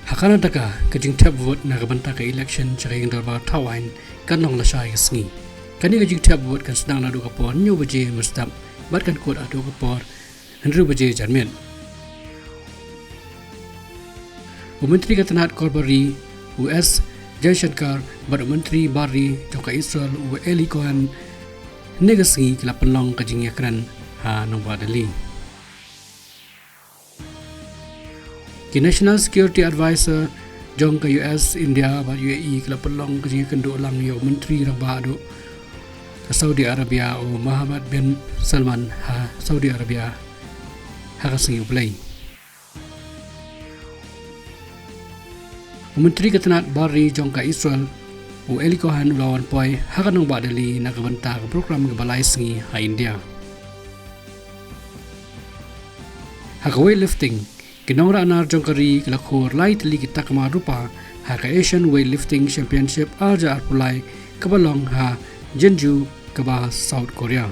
Hakana taka kajing tap vote na kabanta ka election tsaka yung darbar tawain kanong lasay kasngi. Kani kajing tap vote kan sedang ladu kapor nyo baje mustap bat kan kuat adu kapor henry baje jarmen. Menteri Katanat Korbari US Jaishankar bat Menteri Bari joka Israel u Eli Cohen negasi kila penlong kajing yakran ha nong badali. Ki National Security Advisor jong ka US India ba UAE kala pelong kaji kendo lang yo menteri rabado ka Saudi Arabia o Muhammad bin Salman ha Saudi Arabia ha kasingi play. Menteri Katanat Bari jong ka Israel o Eli Cohen ulawan poy ha kanong badali nakabanta ka program ka balay singi ha India. Ha ka weightlifting Kinora anar jongkari kelakor light li kita kemarupa ha ka Asian Weightlifting Championship arja arpulai kabalong ha Jeonju kaba South Korea.